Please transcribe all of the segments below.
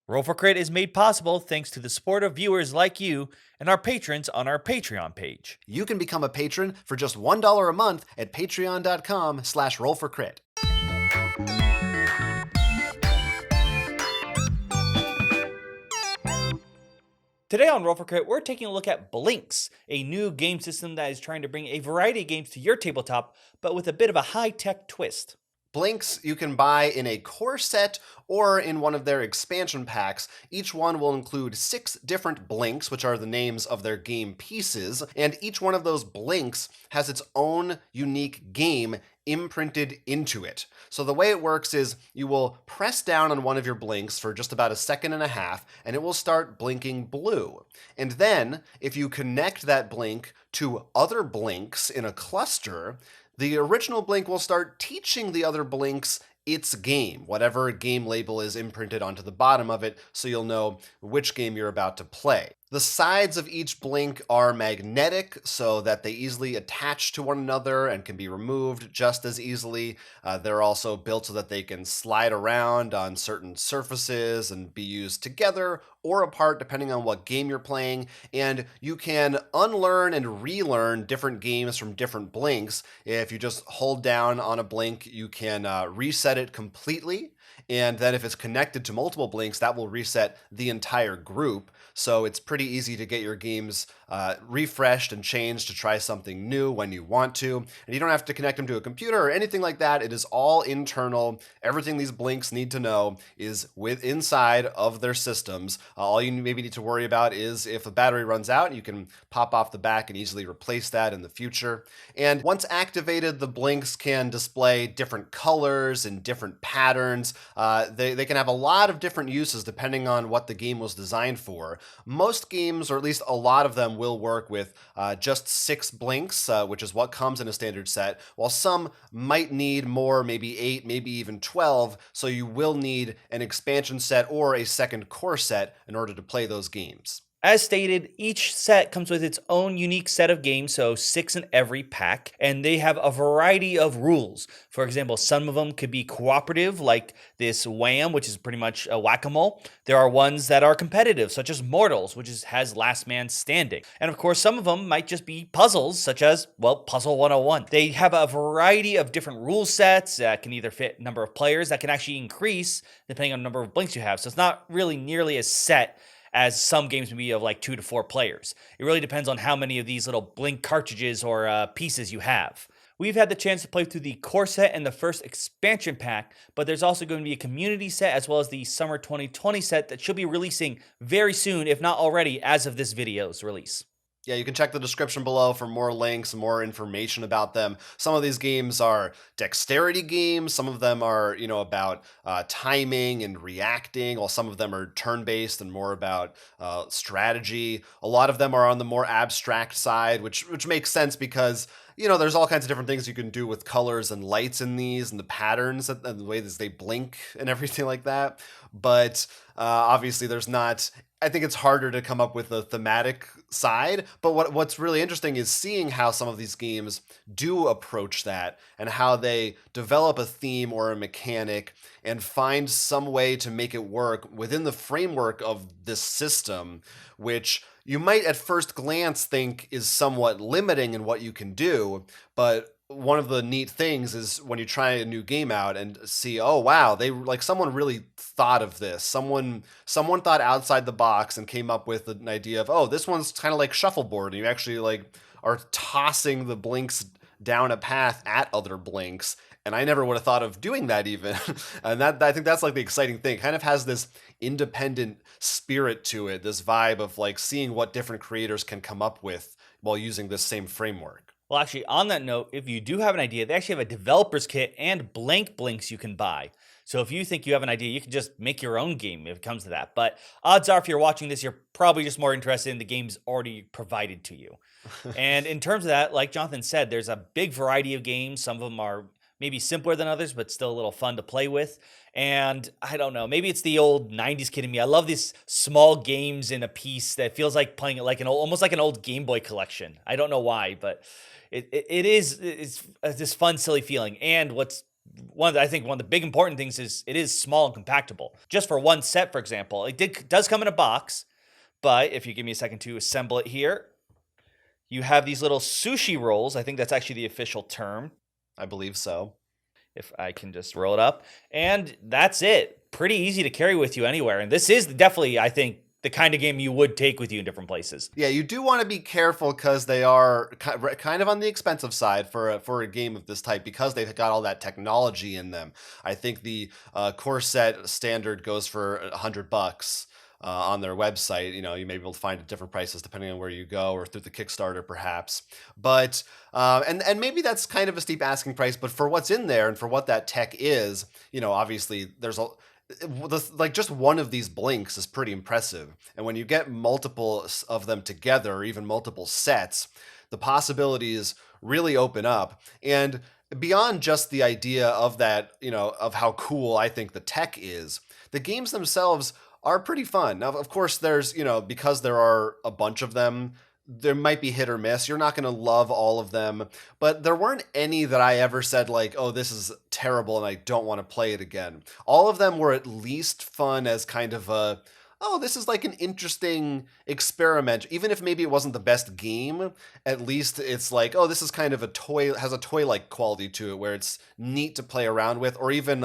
Roll for Crit is made possible thanks to the support of viewers like you and our patrons on our Patreon page. You can become a patron for just $1 a month at patreon.com/rollforcrit. Today on Roll for Crit, we're taking a look at Blinks, a new game system that is trying to bring a variety of games to your tabletop, but with a bit of a high-tech twist. Blinks you can buy in a core set or in one of their expansion packs. Each one will include 6 different blinks, which are the names of their game pieces, and each one of those blinks has its own unique game imprinted into it. So the way it works is you will press down on one of your blinks for just about a second and a half, and it will start blinking blue. And then, if you connect that blink to other blinks in a cluster, the original blink will start teaching the other blinks its game, whatever game label is imprinted onto the bottom of it, so you'll know which game you're about to play. The sides of each blink are magnetic so that they easily attach to one another and can be removed just as easily. They're also built so that they can slide around on certain surfaces and be used together or apart depending on what game you're playing. And you can unlearn and relearn different games from different blinks. If you just hold down on a blink, you can reset it completely. And then if it's connected to multiple blinks, that will reset the entire group. So it's pretty easy to get your games refreshed and changed to try something new when you want to. And you don't have to connect them to a computer or anything like that. It is all internal. Everything these blinks need to know is inside of their systems. All you maybe need to worry about is if a battery runs out, you can pop off the back and easily replace that in the future. And once activated, the blinks can display different colors and different patterns. They can have a lot of different uses depending on what the game was designed for. Most games, or at least a lot of them, will work with just 6 blinks, which is what comes in a standard set, while some might need more, maybe 8, maybe even 12, so you will need an expansion set or a second core set in order to play those games. As stated, each set comes with its own unique set of games, so 6 in every pack, and they have a variety of rules. For example, some of them could be cooperative, like this Wham, which is pretty much a whack-a-mole. There are ones that are competitive, such as Mortals, which has Last Man Standing. And of course, some of them might just be puzzles, such as, well, Puzzle 101. They have a variety of different rule sets that can either fit a number of players, that can actually increase depending on the number of blinks you have. So it's not really nearly as set as some games would be of like 2 to 4 players. It really depends on how many of these little blink cartridges or pieces you have. We've had the chance to play through the core set and the first expansion pack, but there's also going to be a community set as well as the summer 2020 set that should be releasing very soon, if not already, as of this video's release. Yeah, you can check the description below for more links and more information about them. Some of these games are dexterity games. Some of them are, about timing and reacting, while some of them are turn-based and more about strategy. A lot of them are on the more abstract side, which makes sense because there's all kinds of different things you can do with colors and lights in these and the patterns and the way that they blink and everything like that. But obviously there's not... I think it's harder to come up with a thematic side, but what's really interesting is seeing how some of these games do approach that and how they develop a theme or a mechanic and find some way to make it work within the framework of this system, which you might at first glance think is somewhat limiting in what you can do, but one of the neat things is when you try a new game out and see, oh wow, someone really thought of this. Someone thought outside the box and came up with an idea of, oh, this one's kind of like shuffleboard, and you actually are tossing the blinks down a path at other blinks. And I never would have thought of doing that even. And I think that's the exciting thing. It kind of has this independent spirit to it, this vibe of seeing what different creators can come up with while using this same framework. Well, actually, on that note, if you do have an idea, they actually have a developer's kit and blank blinks you can buy. So if you think you have an idea, you can just make your own game if it comes to that. But odds are, if you're watching this, you're probably just more interested in the games already provided to you. And in terms of that, like Jonathan said, there's a big variety of games. Some of them are maybe simpler than others, but still a little fun to play with. And I don't know, maybe it's the old 90s kid in me. I love these small games in a piece that feels like playing it like almost like an old Game Boy collection. I don't know why, but it's this fun, silly feeling. And what's I think one of the big important things is it is small and compactable. Just for one set, for example, does come in a box, but if you give me a second to assemble it here, you have these little sushi rolls. I think that's actually the official term. I believe so. If I can just roll it up, and that's it. Pretty easy to carry with you anywhere. And this is definitely, I think, the kind of game you would take with you in different places. Yeah, you do want to be careful because they are kind of on the expensive side for a game of this type because they've got all that technology in them. I think the core set standard goes for $100 on their website. You know, you may be able to find at different prices depending on where you go or through the Kickstarter perhaps. But and maybe that's kind of a steep asking price, but for what's in there and for what that tech is, you know, obviously there's like just one of these blinks is pretty impressive. And when you get multiple of them together, or even multiple sets, the possibilities really open up. And beyond just the idea of that, you know, of how cool I think the tech is, the games themselves are pretty fun. Now, of course, there's, you know, because there are a bunch of them, there might be hit or miss. You're not going to love all of them, but there weren't any that I ever said like, oh, this is terrible and I don't want to play it again. All of them were at least fun as kind of a, oh, this is like an interesting experiment. Even if maybe it wasn't the best game, at least it's like, oh, this is kind of a toy, has a toy-like quality to it where it's neat to play around with, or even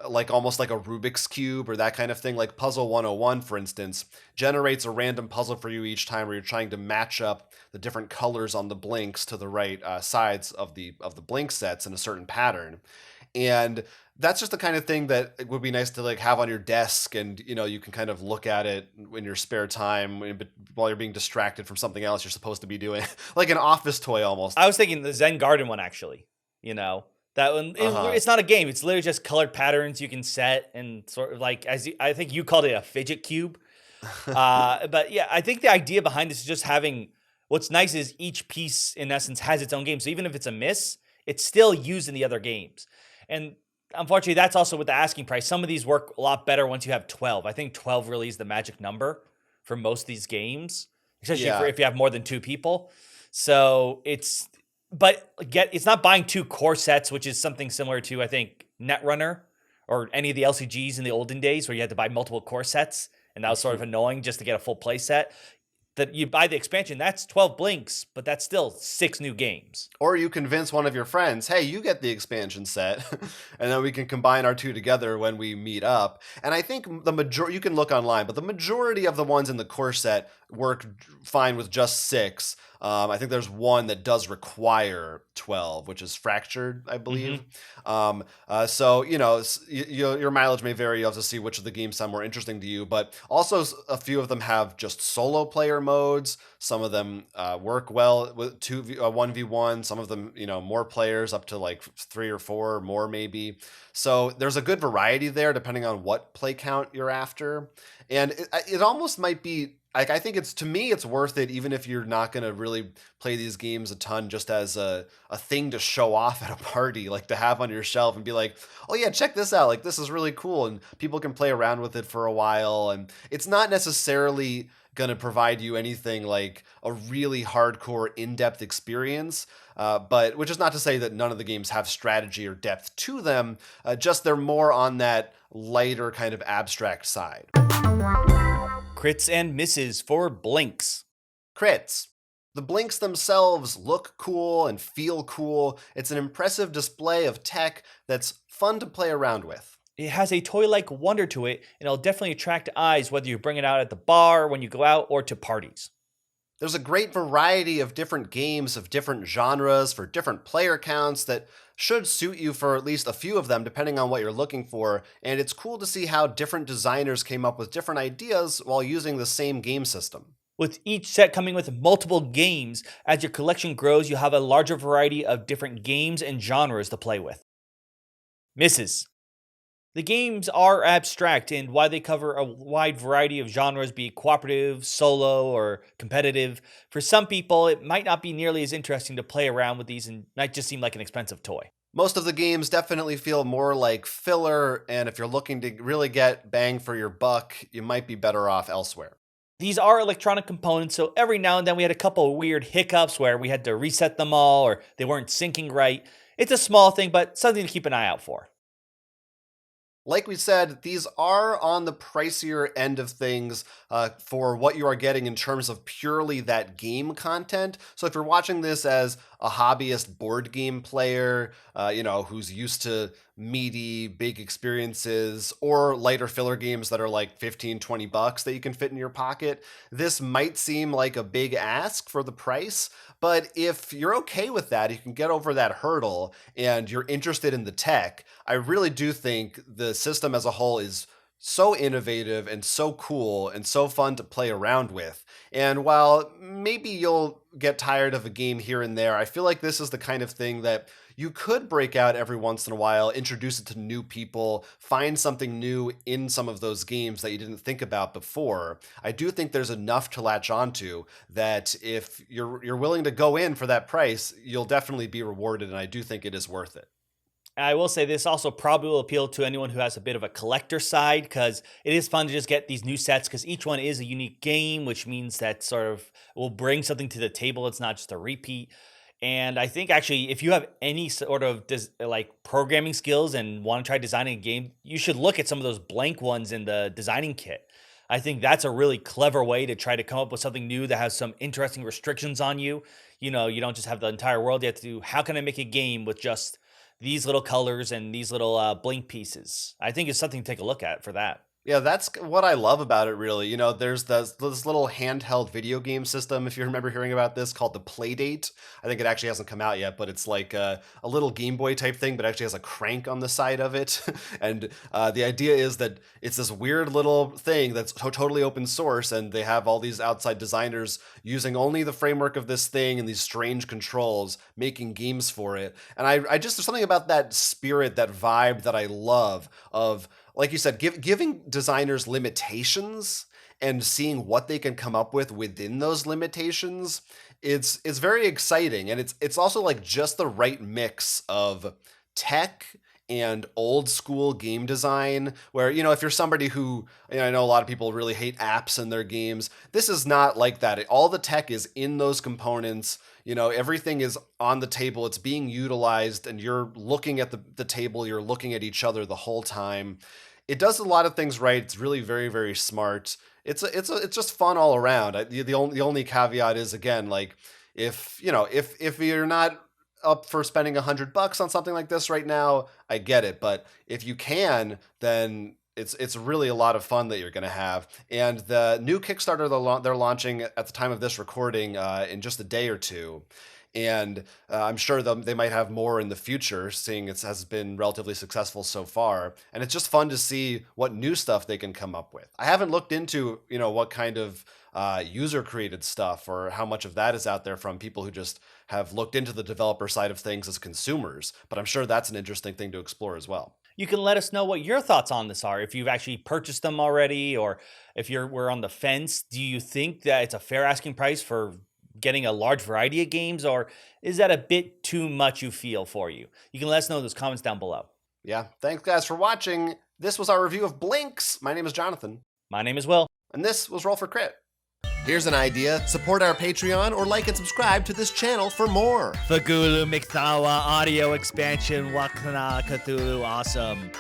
like almost like a Rubik's Cube or that kind of thing. Like Puzzle 101, for instance, generates a random puzzle for you each time where you're trying to match up the different colors on the blinks to the right sides of the blink sets in a certain pattern. And that's just the kind of thing that it would be nice to like have on your desk, and you know, you can kind of look at it in your spare time while you're being distracted from something else you're supposed to be doing, like an office toy almost. I was thinking the Zen Garden one, actually. You know, that one, it's not a game. It's literally just colored patterns you can set, and sort of like, I think you called it a fidget cube. But yeah, I think the idea behind this is just having, what's nice is each piece in essence has its own game. So even if it's a miss, it's still used in the other games. And unfortunately, that's also with the asking price. Some of these work a lot better once you have 12. I think 12 really is the magic number for most of these games, especially if you have more than two people. So it's not buying two core sets, which is something similar to, I think, Netrunner or any of the LCGs in the olden days where you had to buy multiple core sets, and that was sort of annoying just to get a full play set. That you buy the expansion, that's 12 blinks, but that's still 6 new games. Or you convince one of your friends, hey, you get the expansion set, and then we can combine our two together when we meet up. And I think the majority, you can look online, but the majority of the ones in the core set work fine with just 6. I think there's one that does require 12, which is Fractured, I believe. So, you know, your mileage may vary. You have to see which of the games sound more interesting to you. But also, a few of them have just solo player modes. Some of them work well with 1v1. Some of them, you know, more players, up to like 3 or 4 or more maybe. So there's a good variety there depending on what play count you're after. And it almost might be, like, I think to me, it's worth it, even if you're not going to really play these games a ton, just as a thing to show off at a party, like to have on your shelf and be like, oh yeah, check this out. Like, this is really cool. And people can play around with it for a while. And it's not necessarily going to provide you anything like a really hardcore in-depth experience. But which is not to say that none of the games have strategy or depth to them. Just they're more on that lighter kind of abstract side. Crits and misses for blinks. Crits. The blinks themselves look cool and feel cool. It's an impressive display of tech that's fun to play around with. It has a toy-like wonder to it, and it'll definitely attract eyes whether you bring it out at the bar, when you go out, or to parties. There's a great variety of different games of different genres for different player counts that should suit you for at least a few of them, depending on what you're looking for. And it's cool to see how different designers came up with different ideas while using the same game system. With each set coming with multiple games, as your collection grows, you'll have a larger variety of different games and genres to play with. Misses. The games are abstract, and while they cover a wide variety of genres, be it cooperative, solo, or competitive, for some people it might not be nearly as interesting to play around with these and might just seem like an expensive toy. Most of the games definitely feel more like filler, and if you're looking to really get bang for your buck, you might be better off elsewhere. These are electronic components, so every now and then we had a couple of weird hiccups where we had to reset them all or they weren't syncing right. It's a small thing, but something to keep an eye out for. Like we said, these are on the pricier end of things for what you are getting in terms of purely that game content. So if you're watching this as a hobbyist board game player, who's used to meaty, big experiences, or lighter filler games that are like 15, $20 that you can fit in your pocket, this might seem like a big ask for the price. But if you're okay with that, you can get over that hurdle and you're interested in the tech, I really do think the system as a whole is so innovative and so cool and so fun to play around with. And while maybe you'll get tired of a game here and there, I feel like this is the kind of thing that you could break out every once in a while, introduce it to new people, find something new in some of those games that you didn't think about before. I do think there's enough to latch onto that if you're willing to go in for that price, you'll definitely be rewarded, and I do think it is worth it. I will say this also probably will appeal to anyone who has a bit of a collector side, because it is fun to just get these new sets because each one is a unique game, which means that sort of will bring something to the table. It's not just a repeat. And I think actually, if you have any sort of like programming skills and want to try designing a game, you should look at some of those blank ones in the designing kit. I think that's a really clever way to try to come up with something new that has some interesting restrictions on you. You don't just have the entire world. You have to do, how can I make a game with just these little colors and these little blank pieces? I think it's something to take a look at for that. Yeah, that's what I love about it, really. There's this little handheld video game system, if you remember hearing about this, called the Playdate. I think it actually hasn't come out yet, but it's like a little Game Boy type thing, but actually has a crank on the side of it. And the idea is that it's this weird little thing that's totally open source, and they have all these outside designers using only the framework of this thing and these strange controls, making games for it. And I just, there's something about that spirit, that vibe that I love of, like you said, giving designers limitations and seeing what they can come up with within those limitations. It's very exciting, and it's also like just the right mix of tech and old school game design, where, if you're somebody who, I know a lot of people really hate apps in their games, this is not like that. All the tech is in those components. Everything is on the table, it's being utilized, and you're looking at the table, you're looking at each other the whole time. It does a lot of things right. It's really very, very smart. It's just fun all around. The only caveat is, again, like, if you're not up for spending $100 on something like this right now, I get it. But if you can, then it's really a lot of fun that you're going to have. And the new Kickstarter they're launching at the time of this recording in just a day or two. And I'm sure they might have more in the future, seeing it has been relatively successful so far. And it's just fun to see what new stuff they can come up with. I haven't looked into, what kind of user-created stuff or how much of that is out there from people who just have looked into the developer side of things as consumers. But I'm sure that's an interesting thing to explore as well. You can let us know what your thoughts on this are. If you've actually purchased them already, or if we're on the fence. Do you think that it's a fair asking price for getting a large variety of games, or is that a bit too much, you feel, for you? You can let us know in those comments down below. Yeah, thanks guys for watching. This was our review of Blinks. My name is Jonathan. My name is Will. And this was Roll for Crit. Here's an idea. Support our Patreon or like and subscribe to this channel for more. Fagulu Miktawa audio expansion Wakana Cthulhu awesome.